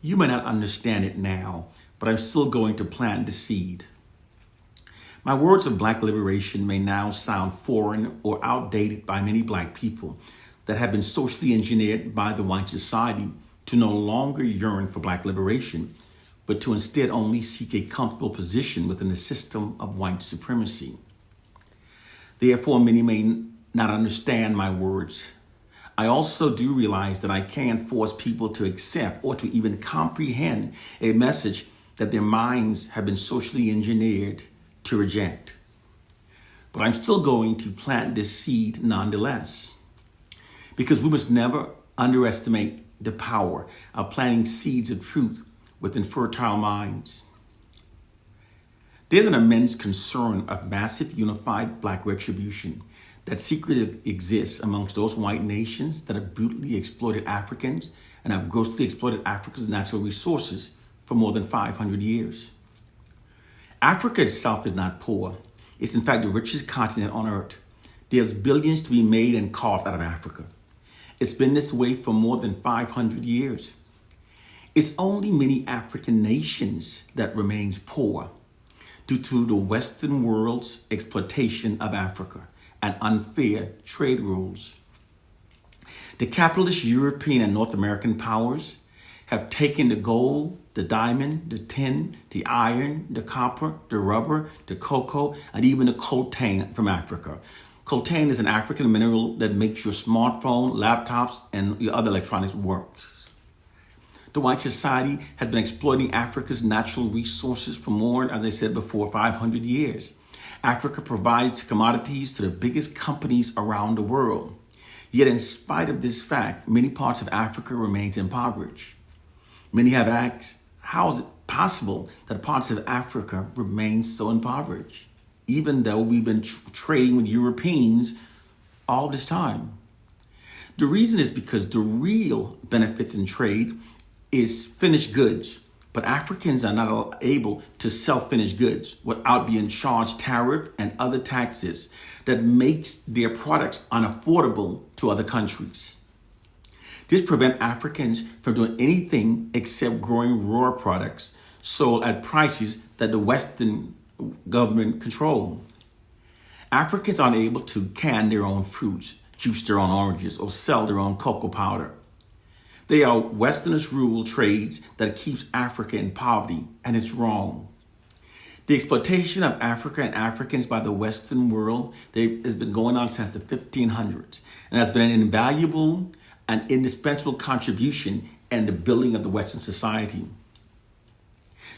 You may not understand it now, but I'm still going to plant the seed. My words of black liberation may now sound foreign or outdated by many black people that have been socially engineered by the white society to no longer yearn for black liberation, but to instead only seek a comfortable position within the system of white supremacy. Therefore, many may not understand my words. I also do realize that I can't force people to accept or to even comprehend a message that their minds have been socially engineered to reject. But I'm still going to plant this seed nonetheless, because we must never underestimate the power of planting seeds of truth within fertile minds. There's an immense concern of massive unified black retribution that secretly exists amongst those white nations that have brutally exploited Africans and have grossly exploited Africa's natural resources for more than 500 years. Africa itself is not poor. It's in fact the richest continent on earth. There's billions to be made and carved out of Africa. It's been this way for more than 500 years. It's only many African nations that remains poor due to the Western world's exploitation of Africa and unfair trade rules. The capitalist European and North American powers have taken the gold, the diamond, the tin, the iron, the copper, the rubber, the cocoa, and even the coltan from Africa. Coltan is an African mineral that makes your smartphone, laptops, and your other electronics work. The white society has been exploiting Africa's natural resources for more, as I said before, 500 years. Africa provides commodities to the biggest companies around the world. Yet in spite of this fact, many parts of Africa remain impoverished. Many have asked, how is it possible that parts of Africa remain so impoverished, even though we've been trading with Europeans all this time? The reason is because the real benefits in trade is finished goods, but Africans are not able to sell finished goods without being charged tariff and other taxes that makes their products unaffordable to other countries. This prevents Africans from doing anything except growing raw products sold at prices that the Western government control. Africans aren't able to can their own fruits, juice their own oranges, or sell their own cocoa powder. They are Westernist rule trades that keeps Africa in poverty, and it's wrong. The exploitation of Africa and Africans by the Western world has been going on since the 1500s and has been an invaluable and indispensable contribution in the building of the Western society.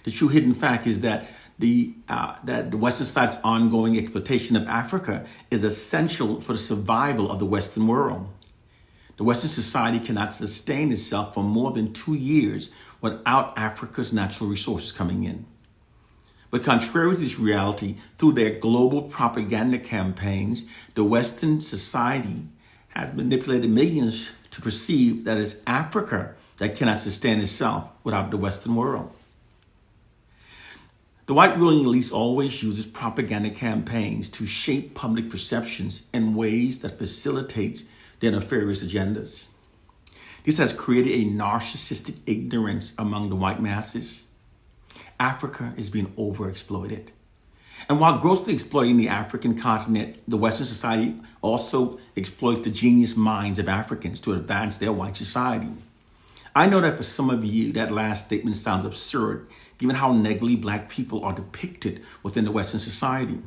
The true hidden fact is that the Western society's ongoing exploitation of Africa is essential for the survival of the Western world. The Western society cannot sustain itself for more than 2 years without Africa's natural resources coming in. But contrary to this reality, through their global propaganda campaigns, the Western society has manipulated millions to perceive that it's Africa that cannot sustain itself without the Western world. The white ruling elite always uses propaganda campaigns to shape public perceptions in ways that facilitate their nefarious agendas. This has created a narcissistic ignorance among the white masses. Africa is being overexploited. And while grossly exploiting the African continent, the Western society also exploits the genius minds of Africans to advance their white society. I know that for some of you, that last statement sounds absurd, given how negatively black people are depicted within the Western society.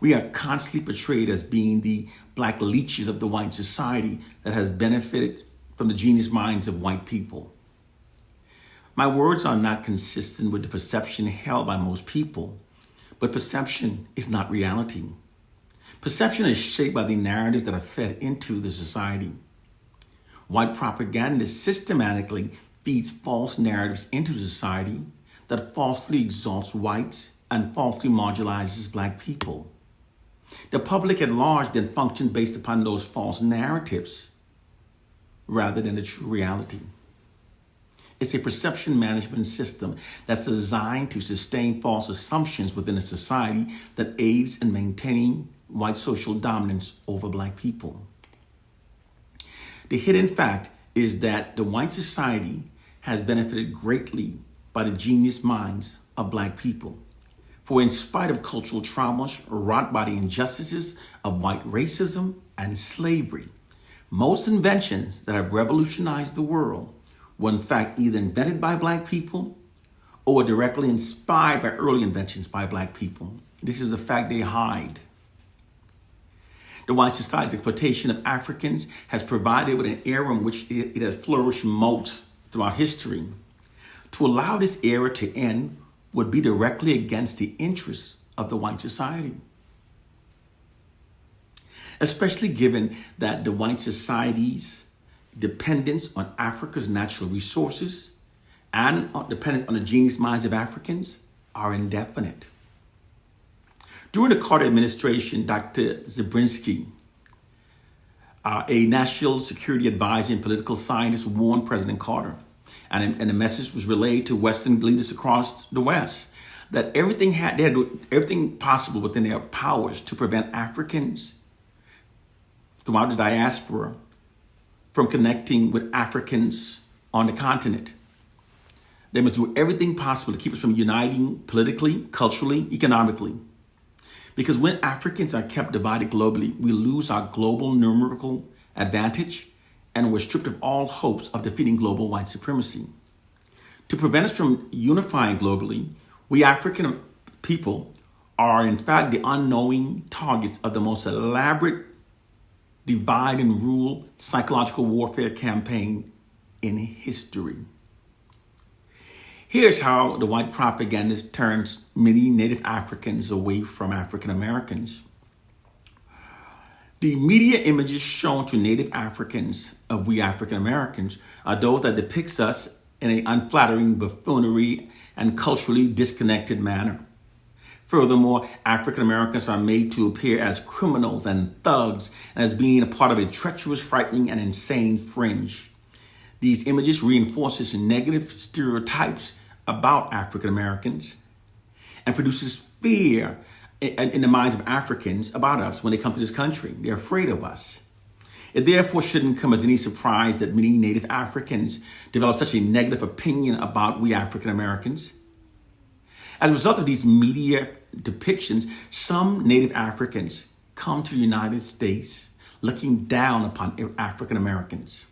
We are constantly portrayed as being the black leeches of the white society that has benefited from the genius minds of white people. My words are not consistent with the perception held by most people, but perception is not reality. Perception is shaped by the narratives that are fed into the society. White propaganda systematically feeds false narratives into society that falsely exalts whites and falsely marginalizes black people. The public at large then function based upon those false narratives rather than the true reality. It's a perception management system that's designed to sustain false assumptions within a society that aids in maintaining white social dominance over black people. The hidden fact is that the white society has benefited greatly by the genius minds of Black people. For in spite of cultural traumas wrought by the injustices of white racism and slavery, most inventions that have revolutionized the world were in fact either invented by Black people or were directly inspired by early inventions by Black people. This is the fact they hide. The white society's exploitation of Africans has provided with an era in which it has flourished most throughout history. To allow this era to end would be directly against the interests of the white society, especially given that the white society's dependence on Africa's natural resources and dependence on the genius minds of Africans are indefinite. During the Carter administration, Dr. Zabriskie, a national security advisor and political scientist, warned President Carter, and the message was relayed to Western leaders across the West, that they had to do everything possible within their powers to prevent Africans throughout the diaspora from connecting with Africans on the continent. They must do everything possible to keep us from uniting politically, culturally, economically. Because when Africans are kept divided globally, we lose our global numerical advantage and we're stripped of all hopes of defeating global white supremacy. To prevent us from unifying globally, we African people are in fact the unknowing targets of the most elaborate divide and rule psychological warfare campaign in history. Here's how the white propagandist turns many Native Africans away from African Americans. The media images shown to Native Africans of we African Americans are those that depicts us in an unflattering, buffoonery, and culturally disconnected manner. Furthermore, African Americans are made to appear as criminals and thugs and as being a part of a treacherous, frightening, and insane fringe. These images reinforces negative stereotypes about African Americans and produces fear in the minds of Africans about us when they come to this country. They're afraid of us. It therefore shouldn't come as any surprise that many Native Africans develop such a negative opinion about we African Americans. As a result of these media depictions, some Native Africans come to the United States looking down upon African Americans,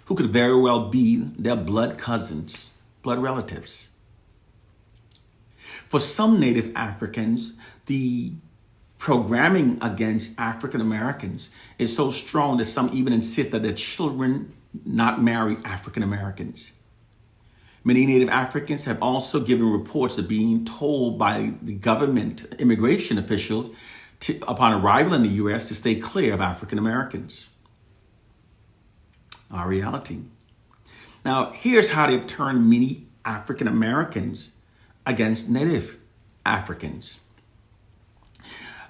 who could very well be their blood cousins, blood relatives. For some Native Africans, the programming against African Americans is so strong that some even insist that their children not marry African Americans. Many Native Africans have also given reports of being told by the government immigration officials upon arrival in the U.S. to stay clear of African Americans. Our reality. Now, here's how they've turned many African Americans against Native Africans.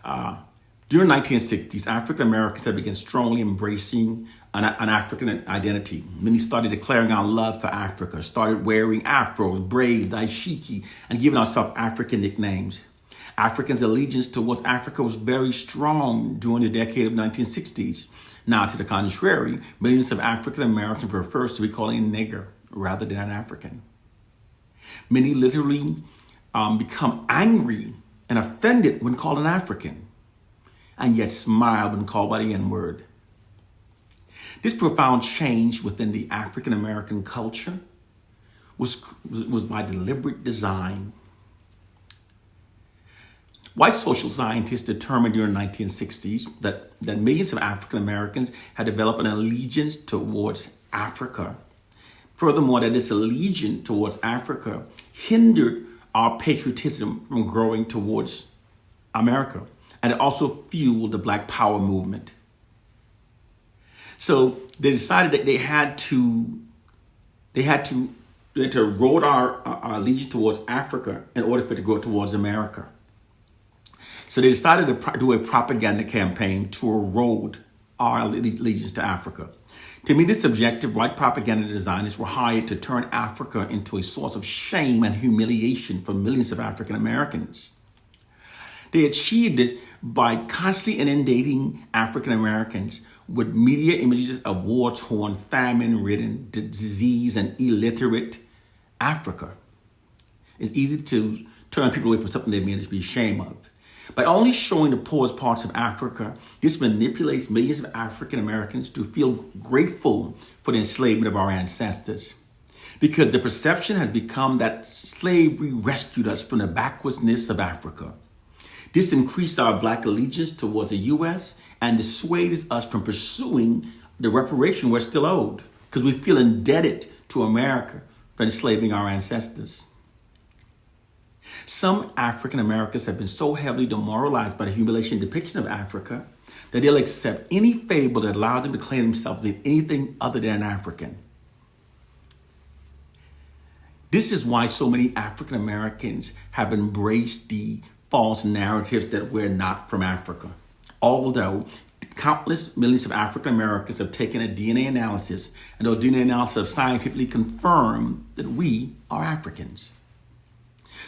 During the 1960s, African Americans had begun strongly embracing an African identity. Many started declaring our love for Africa, started wearing afros, braids, dashiki, and giving ourselves African nicknames. Africans' allegiance towards Africa was very strong during the decade of 1960s. Now, to the contrary, millions of African Americans prefer to be called a nigger rather than an African. Many literally become angry and offended when called an African, and yet smile when called by the N-word. This profound change within the African American culture was by deliberate design. White social scientists determined during the 1960s that millions of African Americans had developed an allegiance towards Africa. Furthermore, that this allegiance towards Africa hindered our patriotism from growing towards America. And it also fueled the Black Power movement. So they decided that they had to erode our allegiance towards Africa in order for it to go towards America. So they decided to do a propaganda campaign to erode our allegiance to Africa. To meet this objective, white propaganda designers were hired to turn Africa into a source of shame and humiliation for millions of African Americans. They achieved this by constantly inundating African Americans with media images of war-torn, famine-ridden, disease, and illiterate Africa. It's easy to turn people away from something they mean to be ashamed of. By only showing the poorest parts of Africa, this manipulates millions of African Americans to feel grateful for the enslavement of our ancestors. Because the perception has become that slavery rescued us from the backwardness of Africa. This increased our Black allegiance towards the U.S. and dissuades us from pursuing the reparation we're still owed, because we feel indebted to America for enslaving our ancestors. Some African Americans have been so heavily demoralized by the humiliation depiction of Africa that they'll accept any fable that allows them to claim themselves as anything other than an African. This is why so many African Americans have embraced the false narratives that we're not from Africa. Although countless millions of African Americans have taken a DNA analysis, and those DNA analyses have scientifically confirmed that we are Africans.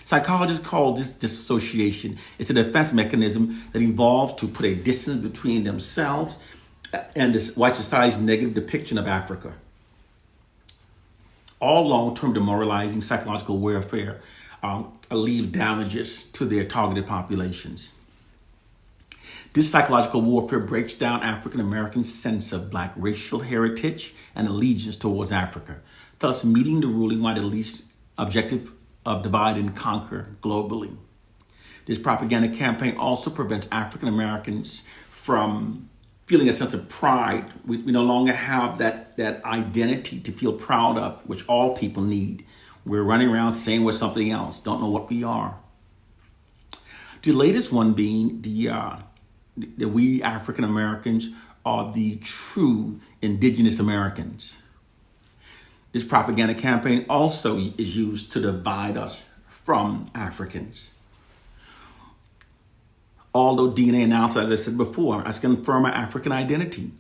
Psychologists call this dissociation. It's a defense mechanism that evolves to put a distance between themselves and this white society's negative depiction of Africa. All long-term demoralizing psychological warfare leave damages to their targeted populations. This psychological warfare breaks down African Americans' sense of Black racial heritage and allegiance towards Africa, thus meeting the ruling white elite's objective of divide and conquer globally. This propaganda campaign also prevents African Americans from feeling a sense of pride. We no longer have that identity to feel proud of, which all people need. We're running around saying we're something else, don't know what we are. The latest one being that we African Americans are the true indigenous Americans. This propaganda campaign also is used to divide us from Africans. Although DNA analysis, as I said before, has confirmed our African identity.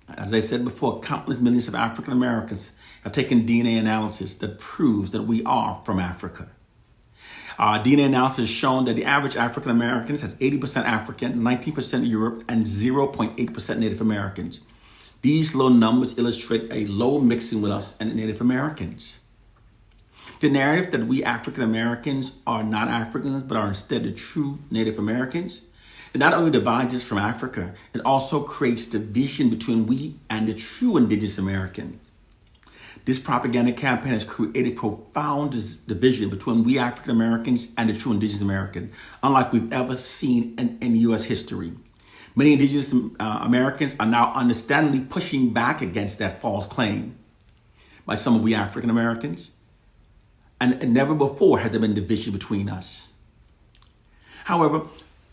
As I said before, countless millions of African Americans have taken DNA analysis that proves that we are from Africa. DNA analysis has shown that the average African Americans has 80% African, 19% Europe, and 0.8% Native Americans. These low numbers illustrate a low mixing with us and Native Americans. The narrative that we African Americans are not Africans, but are instead the true Native Americans, it not only divides us from Africa, it also creates division between we and the true indigenous American. This propaganda campaign has created profound division between we African Americans and the true indigenous American, unlike we've ever seen in U.S. history. Many indigenous Americans are now understandably pushing back against that false claim by some of we African Americans. And never before has there been division between us. However,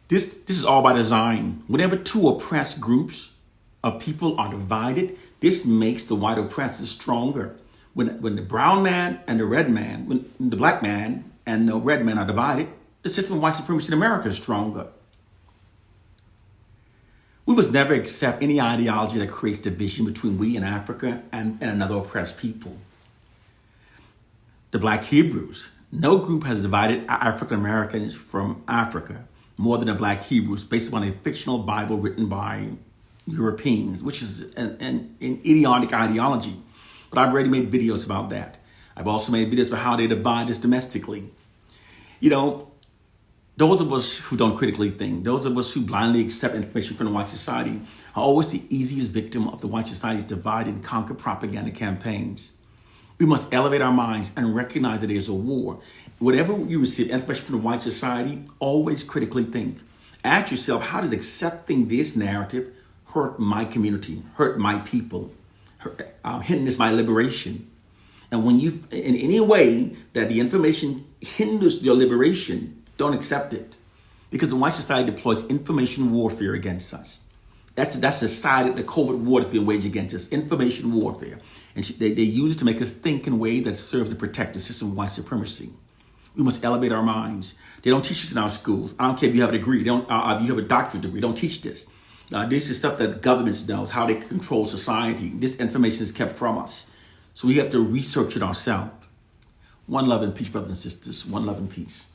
this is all by design. Whenever two oppressed groups of people are divided, this makes the white oppressors stronger. When the brown man and the red man, when the Black man and the red man are divided, the system of white supremacy in America is stronger. We must never accept any ideology that creates division between we and Africa and another oppressed people. The Black Hebrews. No group has divided African Americans from Africa more than the Black Hebrews, based upon a fictional Bible written by Europeans, which is an idiotic ideology. But I've already made videos about that. I've also made videos about how they divide us domestically. You know, those of us who don't critically think, those of us who blindly accept information from the white society, are always the easiest victim of the white society's divide and conquer propaganda campaigns. We must elevate our minds and recognize that there's a war. Whatever you receive information from the white society, always critically think. Ask yourself, how does accepting this narrative hurt my community, hurt my people, hinders my liberation? And when you, in any way that the information hinders your liberation, don't accept it. Because the white society deploys information warfare against us. That's the side of the COVID war that's being waged against us, information warfare. And they use it to make us think in ways that serve to protect the system of white supremacy. We must elevate our minds. They don't teach this in our schools. I don't care if you have a degree. If you have a doctorate degree. Don't teach this. This is stuff that governments know, how they control society. This information is kept from us. So we have to research it ourselves. One love and peace, brothers and sisters. One love and peace.